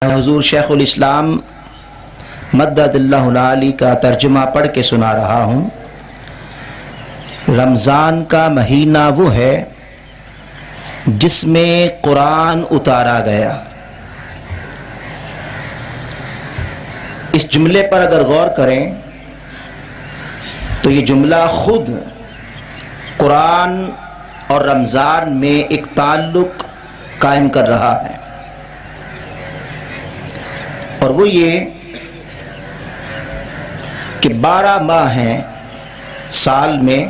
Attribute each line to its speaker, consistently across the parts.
Speaker 1: حضور شیخ الاسلام مدد اللہ العالی کا ترجمہ پڑھ کے سنا رہا ہوں۔ رمضان کا مہینہ وہ ہے جس میں قرآن اتارا گیا۔ اس جملے پر اگر غور کریں تو یہ جملہ خود قرآن اور رمضان میں ایک تعلق قائم کر رہا ہے، اور وہ یہ کہ 12 ماہ ہیں سال میں،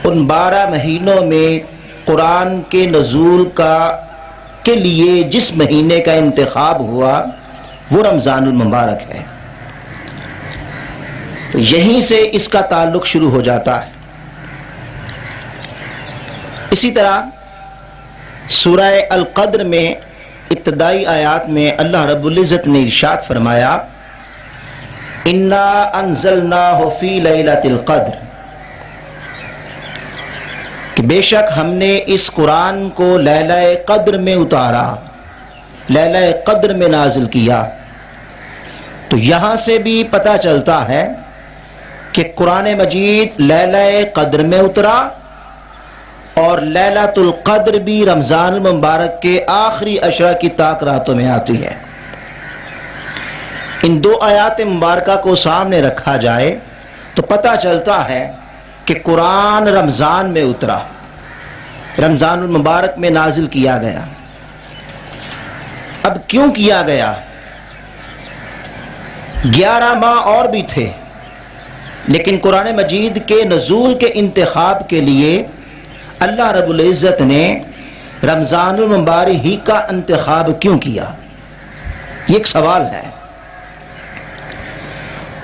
Speaker 1: ان 12 مہینوں میں قرآن کے نزول کے لیے جس مہینے کا انتخاب ہوا وہ رمضان المبارک ہے۔ تو یہیں سے اس کا تعلق شروع ہو جاتا ہے۔ اسی طرح سورہ القدر میں ابتدائی آیات میں اللہ رب العزت نے ارشاد فرمایا انا انزلناہ فی لیلۃ القدر، کہ بے شک ہم نے اس قرآن کو لیلہ قدر میں اتارا، لیلہ قدر میں نازل کیا۔ تو یہاں سے بھی پتہ چلتا ہے کہ قرآن مجید لیلہ قدر میں اترا، اور لیلۃ القدر بھی رمضان المبارک کے آخری عشرہ کی طاق راتوں میں آتی ہے۔ ان دو آیات مبارکہ کو سامنے رکھا جائے تو پتہ چلتا ہے کہ قرآن رمضان میں اترا، رمضان المبارک میں نازل کیا گیا۔ اب کیوں کیا گیا؟ 11 ماہ اور بھی تھے، لیکن قرآن مجید کے نزول کے انتخاب کے لیے اللہ رب العزت نے رمضان المبارک ہی کا انتخاب کیوں کیا؟ یہ ایک سوال ہے۔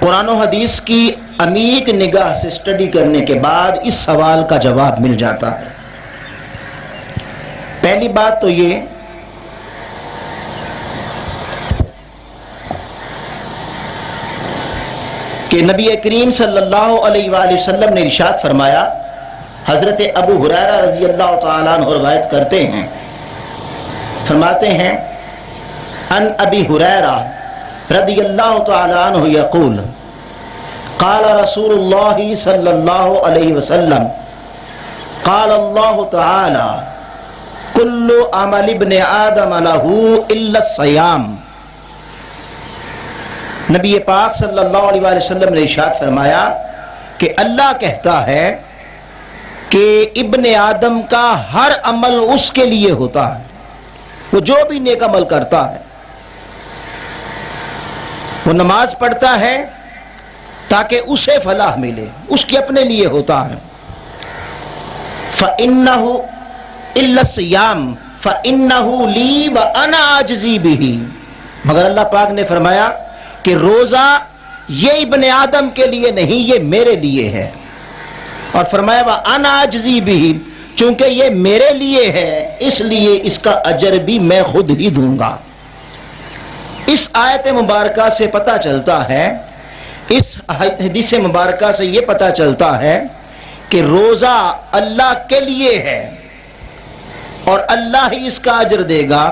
Speaker 1: قرآن و حدیث کی عمیق نگاہ سے اسٹڈی کرنے کے بعد اس سوال کا جواب مل جاتا ہے۔ پہلی بات تو یہ کہ نبی کریم صلی اللہ علیہ وآلہ وسلم نے ارشاد فرمایا، حضرت ابو ہریرہ رضی اللہ تعالیٰ عنہ روایت کرتے ہیں، فرماتے ہیں ان ابی ہریرہ رضی اللہ تعالیٰ عنہ یقول قال رسول اللہ صلی اللہ علیہ وسلم قال اللہ تعالی کل عمل ابن آدم لہ الا الصیام۔ نبی پاک صلی اللہ علیہ وسلم نے ارشاد فرمایا کہ اللہ کہتا ہے کہ ابن آدم کا ہر عمل اس کے لیے ہوتا ہے، وہ جو بھی نیک عمل کرتا ہے، وہ نماز پڑھتا ہے تاکہ اسے فلاح ملے، اس کے اپنے لیے ہوتا ہے۔ فَإِنَّهُ إِلَّا الصِّيَامُ فَإِنَّهُ لِي وَأَنَا أَجْزِي بِهِ، مگر اللہ پاک نے فرمایا کہ روزہ یہ ابن آدم کے لیے نہیں، یہ میرے لیے ہے، اور فرمایا وَأَنَا أَجْزِي بِهِ، چونکہ یہ میرے لیے ہے اس لیے اس کا اجر بھی میں خود ہی دوں گا۔ اس آیت مبارکہ سے پتہ چلتا ہے، اس حدیث مبارکہ سے یہ پتہ چلتا ہے کہ روزہ اللہ کے لیے ہے اور اللہ ہی اس کا اجر دے گا۔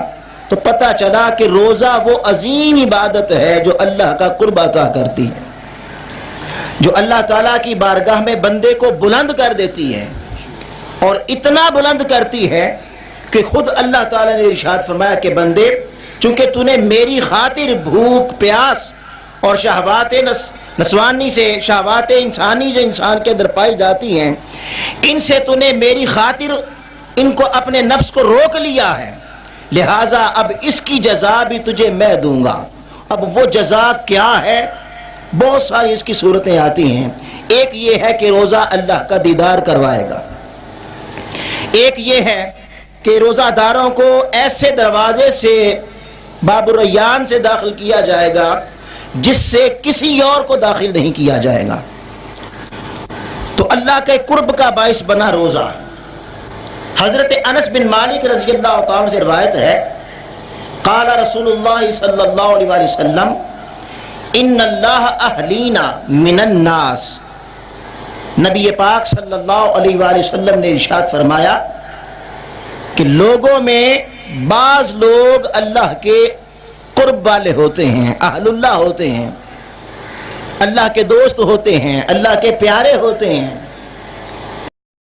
Speaker 1: تو پتہ چلا کہ روزہ وہ عظیم عبادت ہے جو اللہ کا قرب عطا کرتی ہے، جو اللہ تعالیٰ کی بارگاہ میں بندے کو بلند کر دیتی ہے، اور اتنا بلند کرتی ہے کہ خود اللہ تعالیٰ نے ارشاد فرمایا کہ بندے چونکہ تو نے میری خاطر بھوک پیاس اور شہوات نسوانی سے، شہوات انسانی جو انسان کے اندر پائی جاتی ہیں، ان سے تو نے میری خاطر ان کو اپنے نفس کو روک لیا ہے، لہٰذا اب اس کی جزا بھی تجھے میں دوں گا۔ اب وہ جزا کیا ہے؟ بہت ساری اس کی صورتیں آتی ہیں۔ ایک یہ ہے کہ روزہ اللہ کا دیدار کروائے گا، ایک یہ ہے کہ روزہ داروں کو ایسے دروازے سے باب الریان سے داخل کیا جائے گا جس سے کسی اور کو داخل نہیں کیا جائے گا۔ تو اللہ کے قرب کا باعث بنا روزہ۔ حضرت انس بن مالک رضی اللہ تعالیٰ سے روایت ہے، قال رسول اللہ صلی اللہ علیہ وسلم ان اللہ اہلینا من الناس، نبی پاک صلی اللہ علیہ وسلم نے ارشاد فرمایا کہ لوگوں میں بعض لوگ اللہ کے قرب والے ہوتے ہیں، اہل اللہ ہوتے ہیں، اللہ کے دوست ہوتے ہیں، اللہ کے پیارے ہوتے ہیں،